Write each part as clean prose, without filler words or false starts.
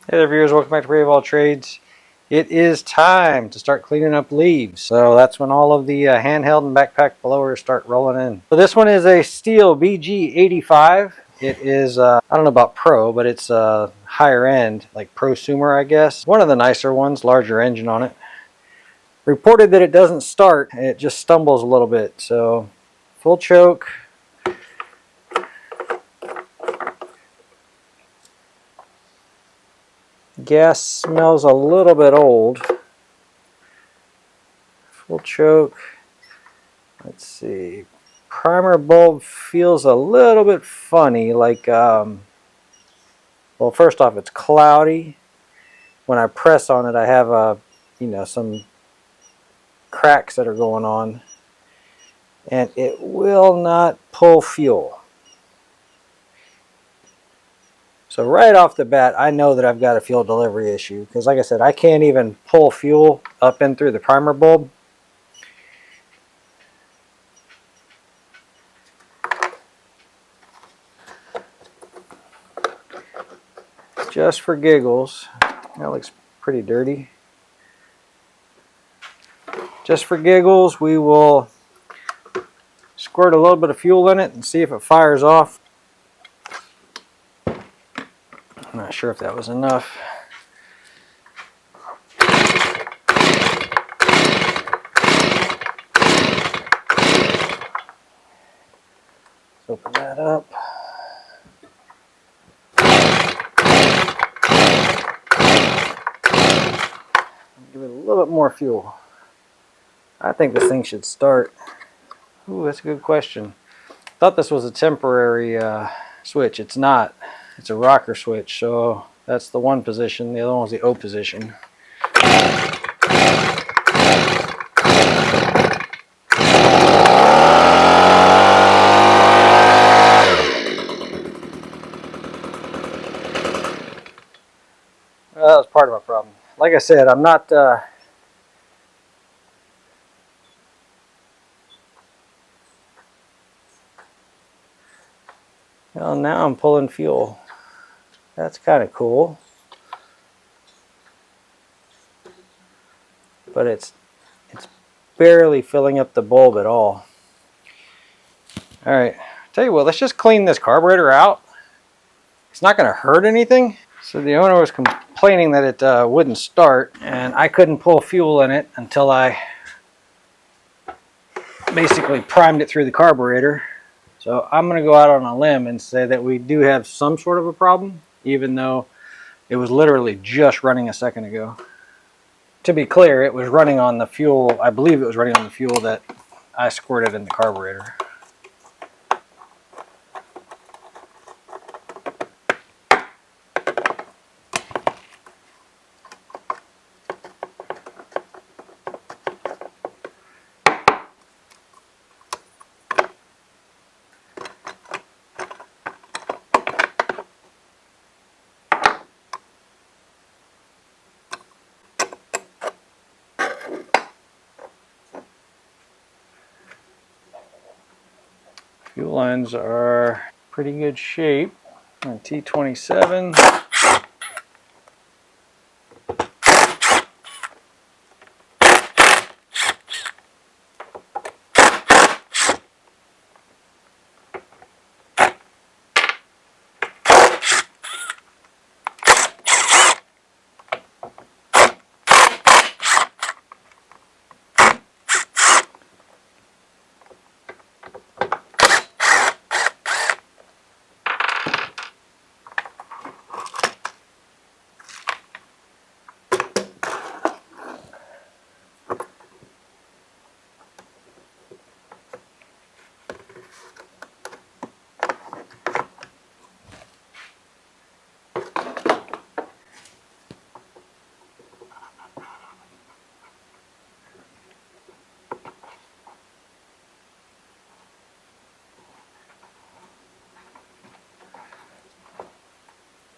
Hey there viewers, welcome back to Brave All Trades. It is time to start cleaning up leaves. So that's when all of the handheld and backpack blowers start rolling in. So this one is a Stihl BG85. It is, I don't know about Pro, but it's higher end, like prosumer I guess. One of the nicer ones, larger engine on it. Reported that it doesn't start, it just stumbles a little bit. So full choke. Gas smells a little bit old. Full choke. Let's see. Primer bulb feels a little bit funny, like, well, first off, it's cloudy. When I press on it, I have, some cracks that are going on. And it will not pull fuel. So right off the bat, I know that I've got a fuel delivery issue. Because like I said, I can't even pull fuel up and through the primer bulb. Just for giggles, that looks pretty dirty. Just for giggles, we will squirt a little bit of fuel in it and see if it fires off. I'm not sure if that was enough. Let's open that up. Give it a little bit more fuel. I think this thing should start. Ooh, that's a good question. Thought this was a temporary switch. It's not. It's a rocker switch, so that's the one position. The other one's the O position. Well, that was part of my problem. Like I said, I'm not well, now I'm pulling fuel. That's kind of cool. But it's barely filling up the bulb at all. Alright, tell you what, let's just clean this carburetor out. It's not going to hurt anything. So the owner was complaining that it wouldn't start, and I couldn't pull fuel in it until I basically primed it through the carburetor. So I'm going to go out on a limb and say that we do have some sort of a problem, even though it was literally just running a second ago. To be clear, it was running on the fuel, I believe it was running on the fuel that I squirted in the carburetor. Fuel lines are pretty good shape on T27.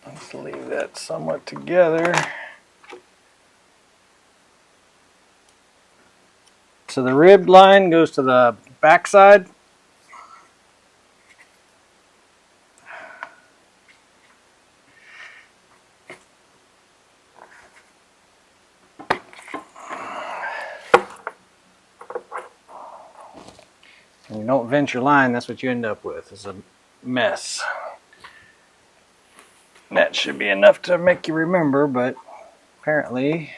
Let's leave that somewhat together. So the ribbed line goes to the back side. When you don't vent your line, that's what you end up with, is a mess. That should be enough to make you remember, but apparently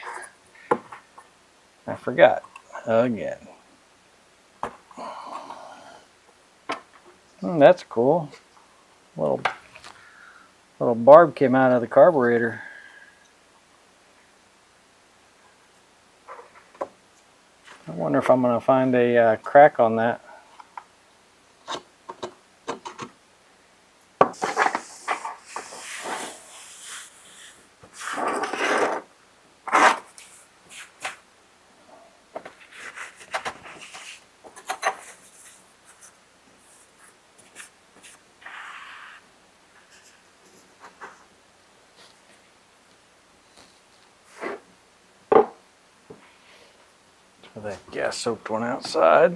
I forgot again. That's cool. Little barb came out of the carburetor. I wonder if I'm going to find a crack on that. That gas soaked one outside.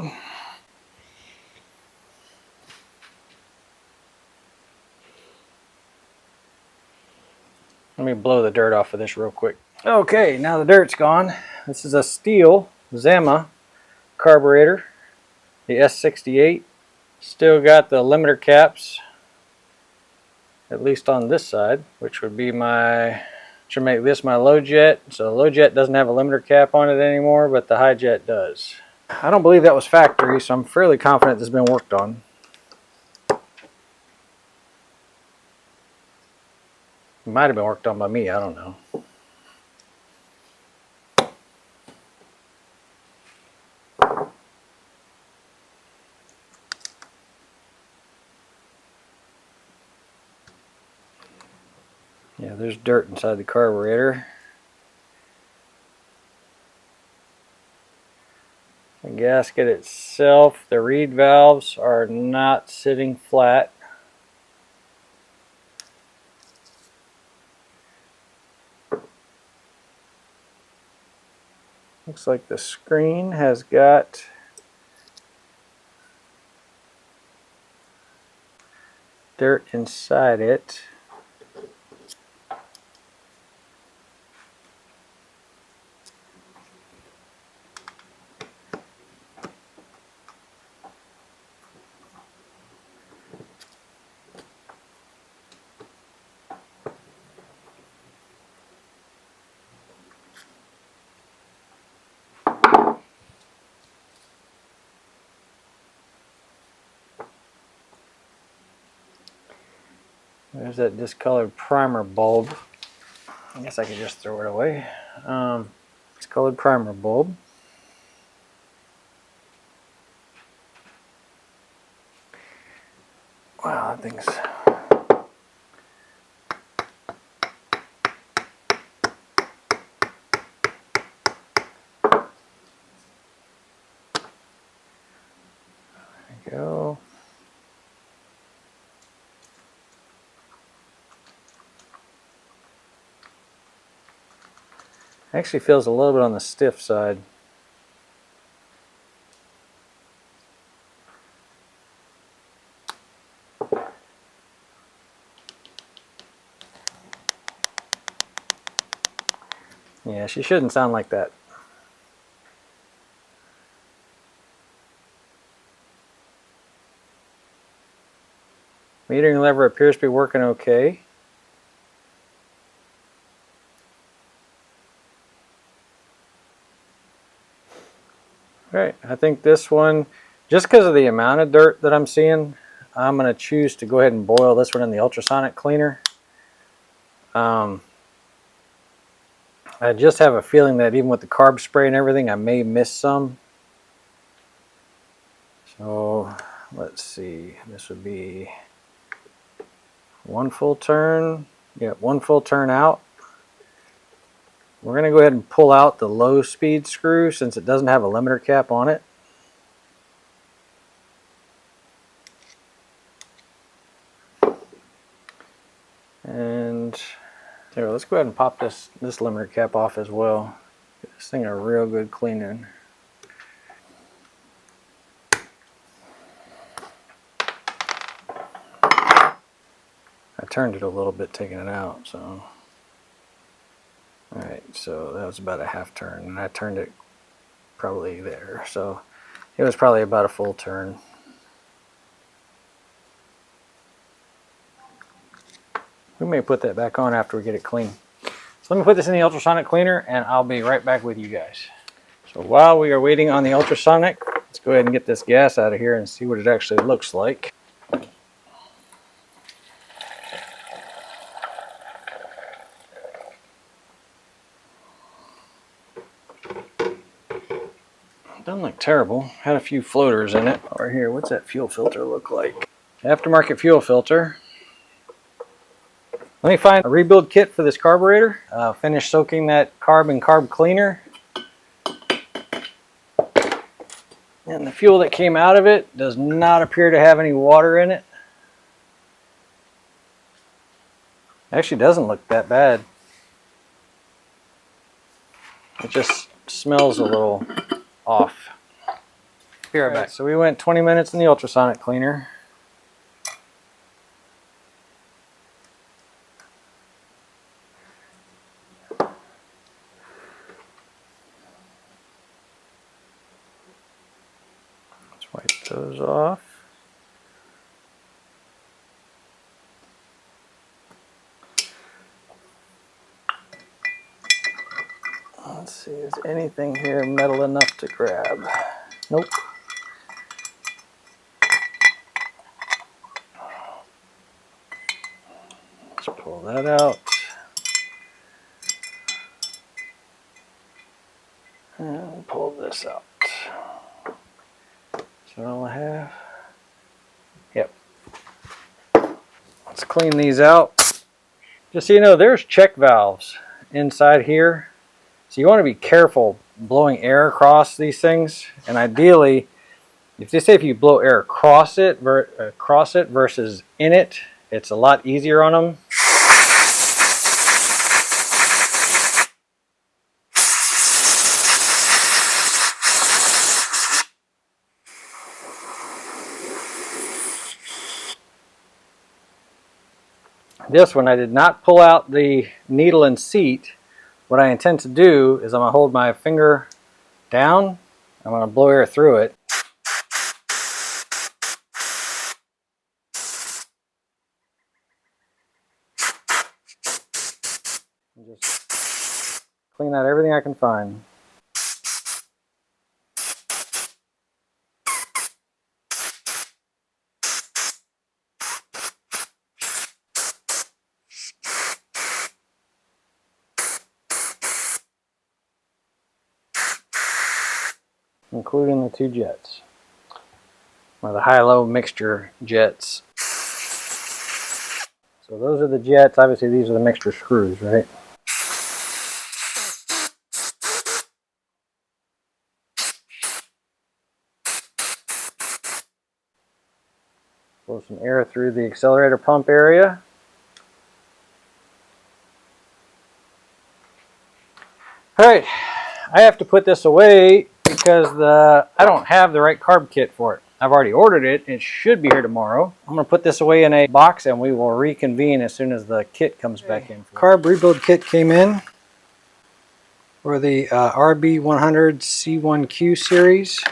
Let me blow the dirt off of this real quick. Okay, now the dirt's gone. This is a Stihl Zama carburetor, the S68. Still got the limiter caps, at least on this side, which would be should make this my low jet. So the low jet doesn't have a limiter cap on it anymore, but the high jet does. I don't believe that was factory, so I'm fairly confident this has been worked on. It might have been worked on by me, I don't know. Yeah, there's dirt inside the carburetor. The gasket itself, the reed valves are not sitting flat. Looks like the screen has got dirt inside it. There's that discolored primer bulb. I guess I could just throw it away. Discolored primer bulb. Wow, that thing's... There we go. Actually feels a little bit on the stiff side. Yeah, she shouldn't sound like that. Metering lever appears to be working okay. Alright, I think this one, just because of the amount of dirt that I'm seeing, I'm going to choose to go ahead and boil this one in the ultrasonic cleaner. I just have a feeling that even with the carb spray and everything, I may miss some. So let's see, this would be one full turn. Yeah, one full turn out. We're going to go ahead and pull out the low speed screw since it doesn't have a limiter cap on it. And there, let's go ahead and pop this limiter cap off as well. Get this thing a real good cleaning. I turned it a little bit taking it out, so. Alright, so that was about a half turn, and I turned it probably there, so it was probably about a full turn. We may put that back on after we get it clean. So let me put this in the ultrasonic cleaner and I'll be right back with you guys. So while we are waiting on the ultrasonic, let's go ahead and get this gas out of here and see what it actually looks like. Doesn't look terrible. Had a few floaters in it. Over here, what's that fuel filter look like? Aftermarket fuel filter. Let me find a rebuild kit for this carburetor. Finish soaking that carb in carb cleaner. And the fuel that came out of it does not appear to have any water in it. Actually doesn't look that bad. It just smells a little off. Be right back. So we went 20 minutes in the ultrasonic cleaner. Let's wipe those off. Let's see, is anything here metal enough to grab? Nope. Let's pull that out. And pull this out. Is that all I have? Yep. Let's clean these out. Just so you know, there's check valves inside here. So you want to be careful blowing air across these things. And ideally, if they say if you blow air across it versus in it, it's a lot easier on them. This one, I did not pull out the needle and seat. What I intend to do is I'm going to hold my finger down. I'm going to blow air through it. And just clean out everything I can find. Including the two jets, or the high-low mixture jets. So those are the jets. Obviously these are the mixture screws, right? Blow some air through the accelerator pump area. Alright, I have to put this away because I don't have the right carb kit for it. I've already ordered it. It should be here tomorrow. I'm going to put this away in a box and we will reconvene as soon as the kit comes back in. Carb rebuild kit came in for the RB100 C1Q series.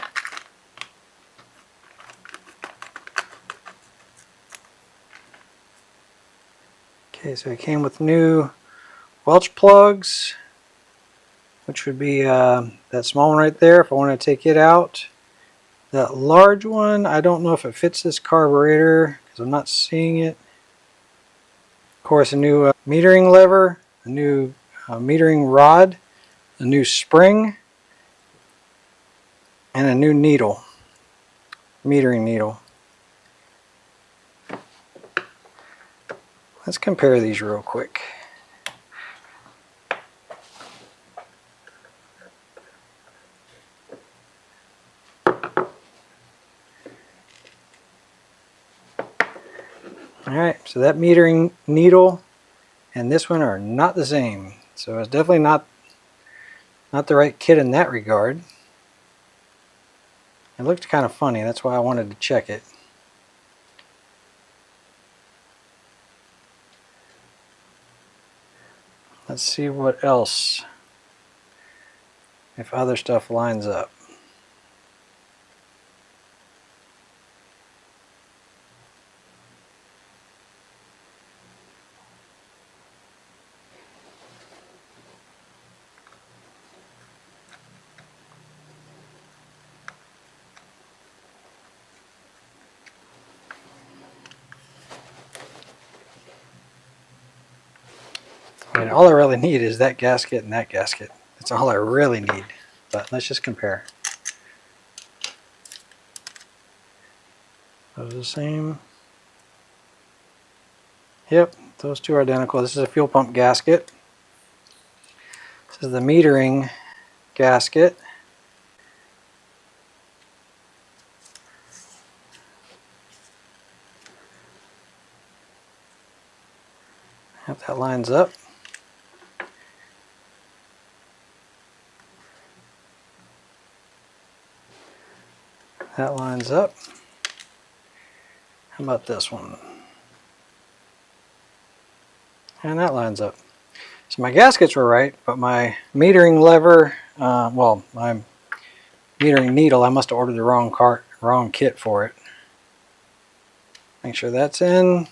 Okay, so it came with new Welch plugs, which would be that small one right there if I want to take it out. That large one, I don't know if it fits this carburetor because I'm not seeing it. Of course, a new metering lever, a new metering rod, a new spring, and a new needle, metering needle. Let's compare these real quick. Alright, so that metering needle and this one are not the same. So it's definitely not the right kit in that regard. It looked kind of funny, that's why I wanted to check it. Let's see what else, if other stuff lines up. And all I really need is that gasket and that gasket. That's all I really need. But let's just compare. Those are the same. Yep, those two are identical. This is a fuel pump gasket. This is the metering gasket. Yep, that lines up. That lines up. How about this one? And that lines up. So my gaskets were right, but my metering lever, well, my metering needle, I must have ordered the wrong kit for it. Make sure that's in.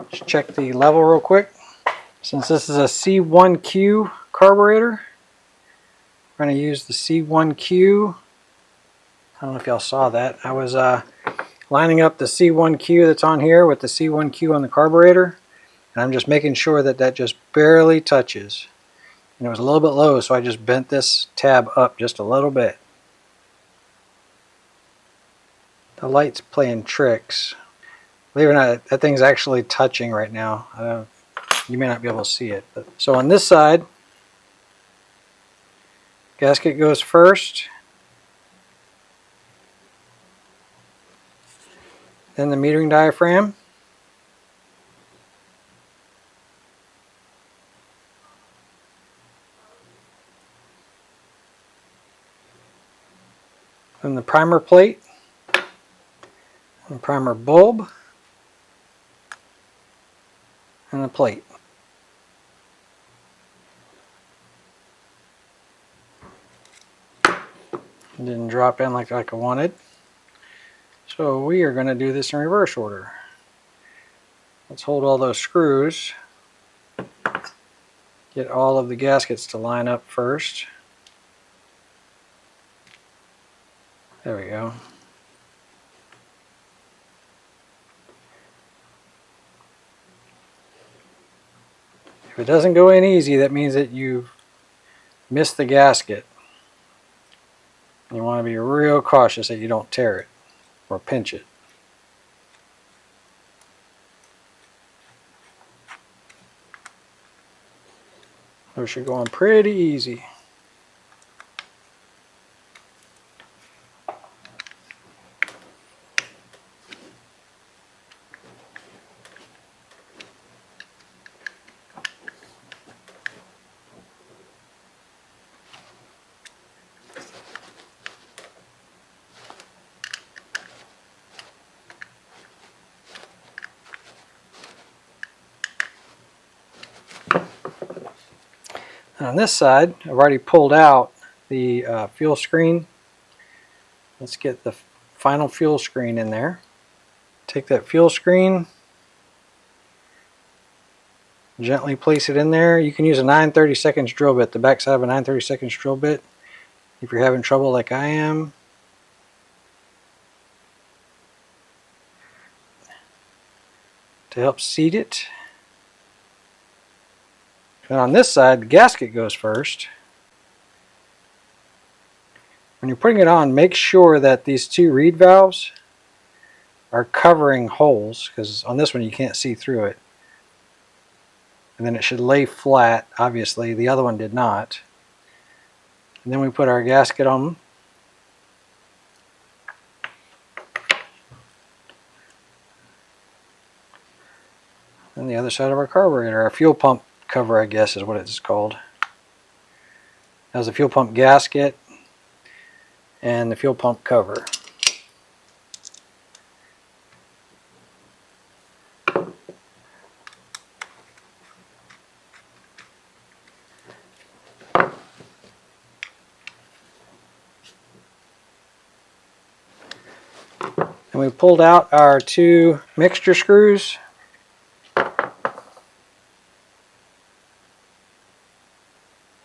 Just check the level real quick. Since this is a C1Q carburetor, we're going to use the C1Q. I don't know if y'all saw that. I was lining up the C1Q that's on here with the C1Q on the carburetor, and I'm just making sure that that just barely touches. And it was a little bit low, so I just bent this tab up just a little bit. The light's playing tricks. Believe it or not, that thing's actually touching right now. You may not be able to see it. But. So on this side, gasket goes first. Then the metering diaphragm. Then the primer plate. And the primer bulb. And the plate. It didn't drop in like I wanted. So we are going to do this in reverse order. Let's hold all those screws. Get all of the gaskets to line up first. There we go. If it doesn't go in easy, that means that you've missed the gasket. You want to be real cautious that you don't tear it or pinch it. Those should go on pretty easy. And on this side, I've already pulled out the fuel screen. Let's get the final fuel screen in there. Take that fuel screen, gently place it in there. You can use a 9/32 drill bit, the back side of a 9/32 drill bit, if you're having trouble like I am. To help seat it. And on this side, the gasket goes first. When you're putting it on, make sure that these two reed valves are covering holes, because on this one you can't see through it. And then it should lay flat. Obviously, the other one did not. And then we put our gasket on. And the other side of our carburetor, our fuel pump cover, I guess is what it's called. That was the fuel pump gasket and the fuel pump cover. And we pulled out our two mixture screws.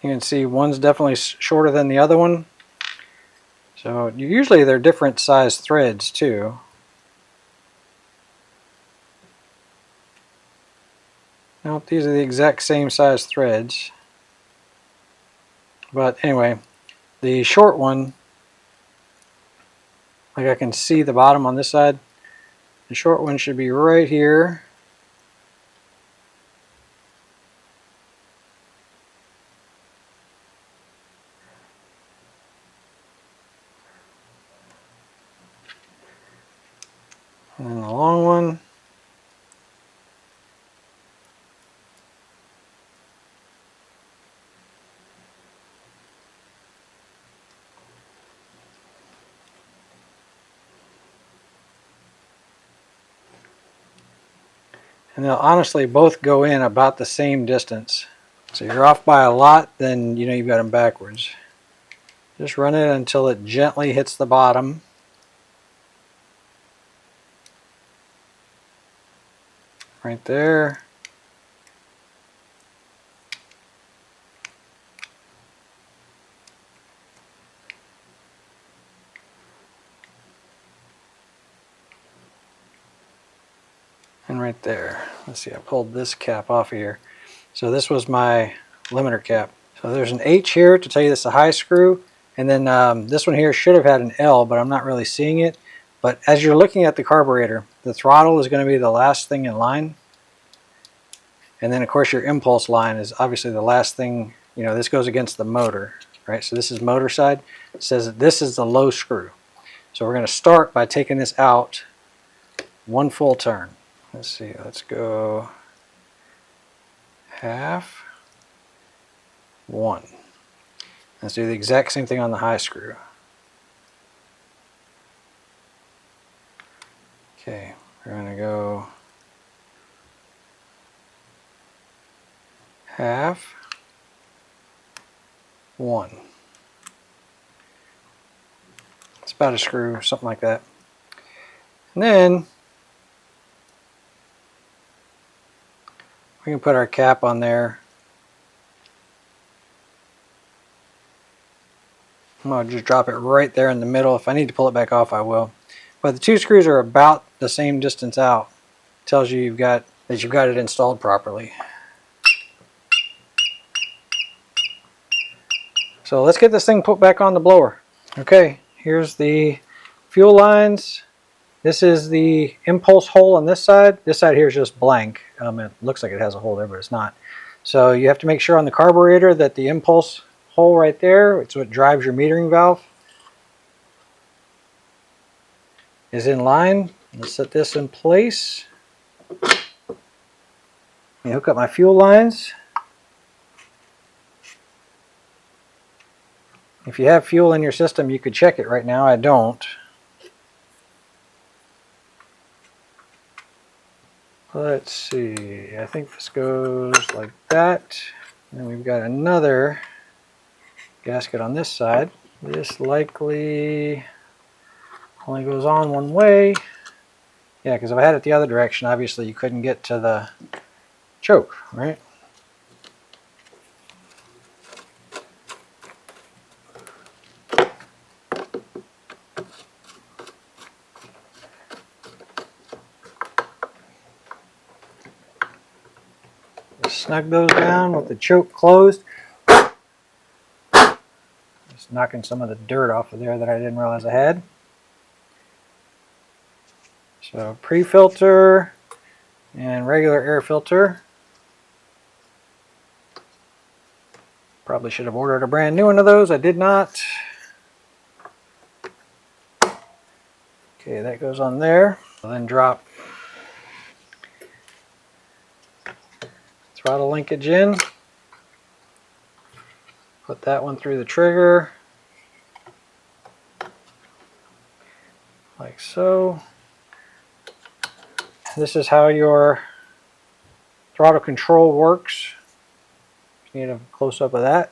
You can see one's definitely shorter than the other one. So usually they're different size threads too. Nope, these are the exact same size threads. But anyway, the short one, like I can see the bottom on this side, the short one should be right here. And then the long one. And they'll honestly both go in about the same distance. So you're off by a lot, then you know you've got them backwards. Just run it until it gently hits the bottom. Right there. And right there. Let's see, I pulled this cap off of here. So this was my limiter cap. So there's an H here to tell you this is a high screw. And then this one here should have had an L, but I'm not really seeing it. But as you're looking at the carburetor, the throttle is going to be the last thing in line. And then of course your impulse line is obviously the last thing. You know, this goes against the motor, right? So this is motor side. It says that this is the low screw. So we're going to start by taking this out one full turn. Let's see, let's go half, one. Let's do the exact same thing on the high screw. Okay, we're going to go half, one. It's about a screw, something like that. And then we can put our cap on there. I'm going to just drop it right there in the middle. If I need to pull it back off, I will. But the two screws are about the same distance out. It tells you you've got it installed properly. So let's get this thing put back on the blower. Okay, here's the fuel lines. This is the impulse hole on this side. This side here is just blank. It looks like it has a hole there, but it's not. So you have to make sure on the carburetor that the impulse hole right there, it's what drives your metering valve, is in line. Let's set this in place. I hook up my fuel lines. If you have fuel in your system, you could check it right now. I don't. Let's see, I think this goes like that. And we've got another gasket on this side. This likely only goes on one way. Yeah, because if I had it the other direction, obviously you couldn't get to the choke, right? Snug those down with the choke closed. Just knocking some of the dirt off of there that I didn't realize I had. So pre-filter and regular air filter. Probably should have ordered a brand new one of those. I did not. Okay, that goes on there. I'll then drop throttle linkage in. Put that one through the trigger. Like so. This is how your throttle control works. You need a close-up of that.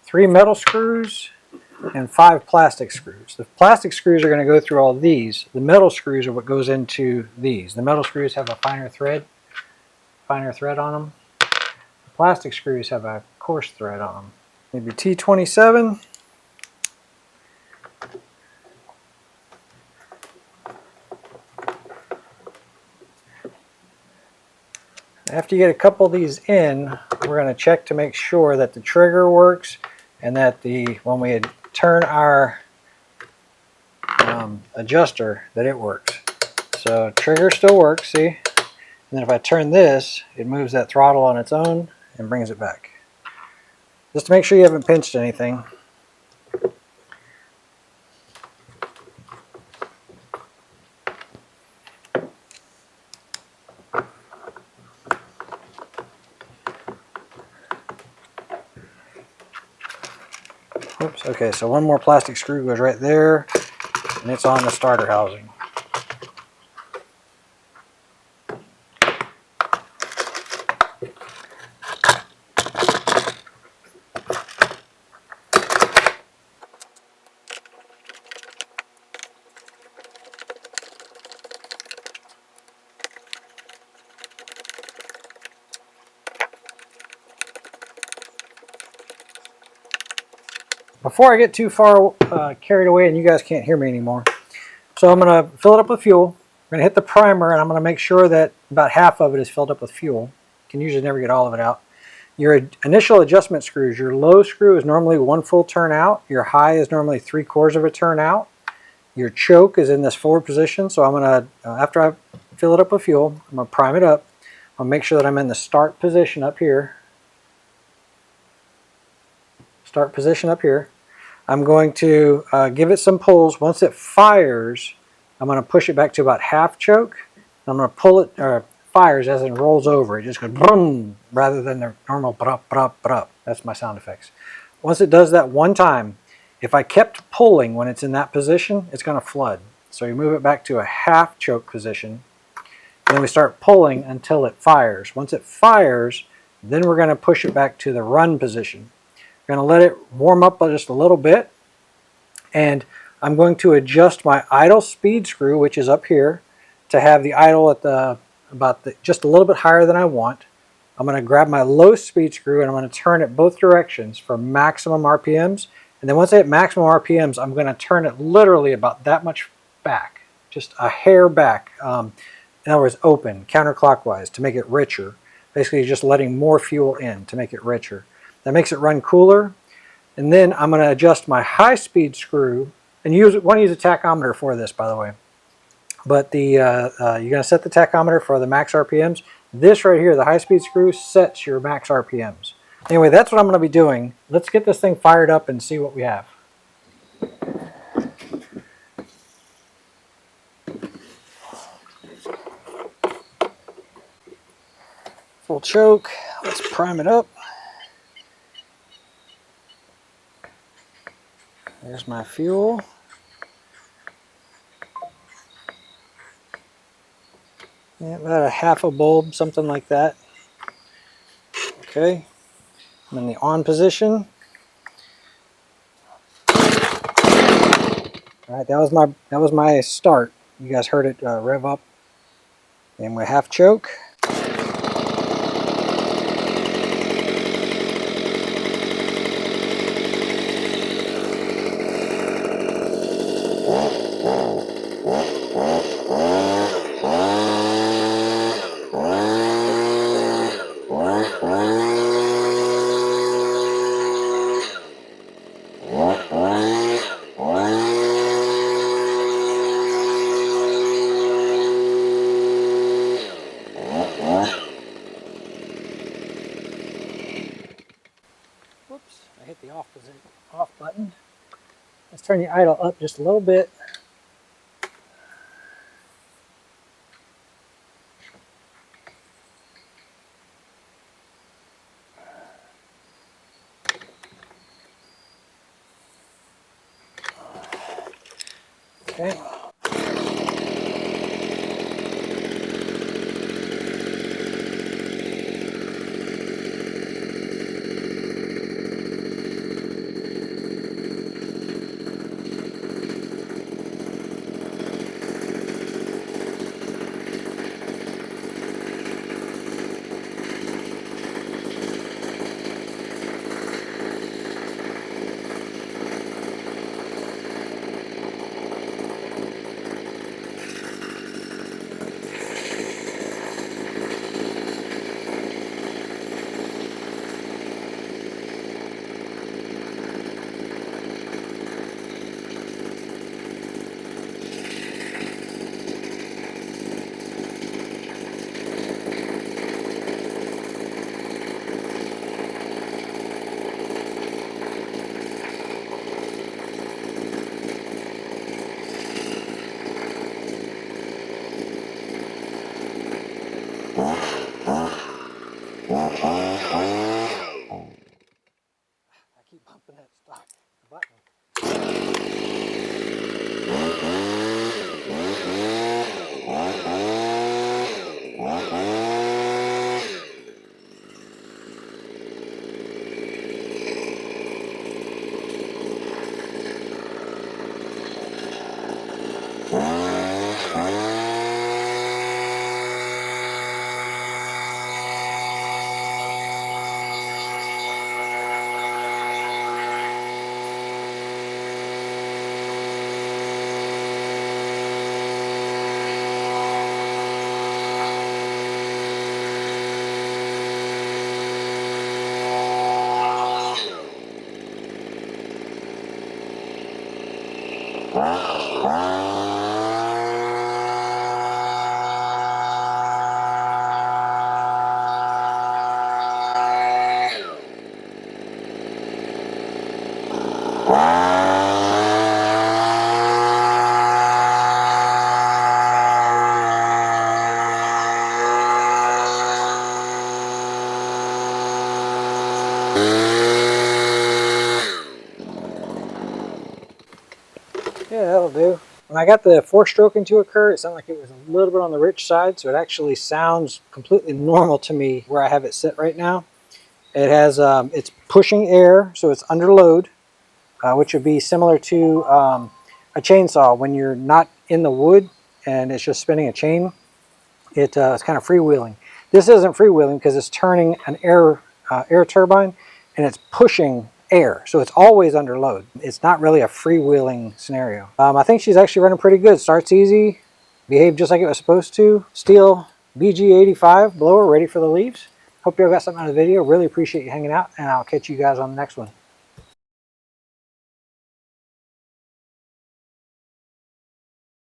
Three metal screws and 5 plastic screws. The plastic screws are going to go through all these. The metal screws are what goes into these. The metal screws have a finer thread on them. The plastic screws have a coarse thread on them. maybe T27. After you get a couple of these in, we're going to check to make sure that the trigger works and that when we turn our adjuster, that it works. So trigger still works, see? And then if I turn this, it moves that throttle on its own and brings it back. Just to make sure you haven't pinched anything. Oops, okay, so one more plastic screw goes right there, and it's on the starter housing. Before I get too far carried away and you guys can't hear me anymore, so I'm going to fill it up with fuel. I'm going to hit the primer, and I'm going to make sure that about half of it is filled up with fuel. You can usually never get all of it out. Your initial adjustment screws, your low screw is normally 1 full turn out. Your high is normally 3/4 of a turn out. Your choke is in this forward position, so I'm going to, after I fill it up with fuel, I'm going to prime it up. I'll make sure that I'm in the start position up here. Start position up here. I'm going to give it some pulls. Once it fires, I'm going to push it back to about half choke. I'm going to pull it, or fires as it rolls over. It just goes boom, rather than the normal brap, brap, brap. That's my sound effects. Once it does that one time, if I kept pulling when it's in that position, it's going to flood. So you move it back to a half choke position. And then we start pulling until it fires. Once it fires, then we're going to push it back to the run position. We're going to let it warm up just a little bit, and I'm going to adjust my idle speed screw, which is up here, to have the idle at just a little bit higher than I want. I'm going to grab my low speed screw and I'm going to turn it both directions for maximum RPMs. And then once I hit maximum RPMs, I'm going to turn it literally about that much back, just a hair back. In other words, open, counterclockwise, to make it richer. Basically just letting more fuel in to make it richer. That makes it run cooler. And then I'm going to adjust my high speed screw, and you want to use a tachometer for this, by the way. But you're going to set the tachometer for the max RPMs. This right here, the high speed screw, sets your max RPMs. Anyway, that's what I'm going to be doing. Let's get this thing fired up and see what we have. Full choke. Let's prime it up. There's my fuel. Yeah, about a half a bulb, something like that. Okay, I'm in the on position. All right, that was my start. You guys heard it rev up. And we half choke. Whoops, I hit the off button. Let's turn the idle up just a little bit. Okay. Yeah, that'll do. When I got the 4-stroking to occur, it sounded like it was a little bit on the rich side, so it actually sounds completely normal to me where I have it set right now. It has, it's pushing air, so it's under load, which would be similar to a chainsaw. When you're not in the wood and it's just spinning a chain, it's kind of freewheeling. This isn't freewheeling because it's turning an air turbine and it's pushing air, so it's always under load. It's not really a freewheeling scenario. I think she's actually running pretty good. Starts easy, behaved just like it was supposed to. Stihl BG85 blower ready for the leaves. Hope you all got something out of the video. Really appreciate you hanging out, and I'll catch you guys on the next one.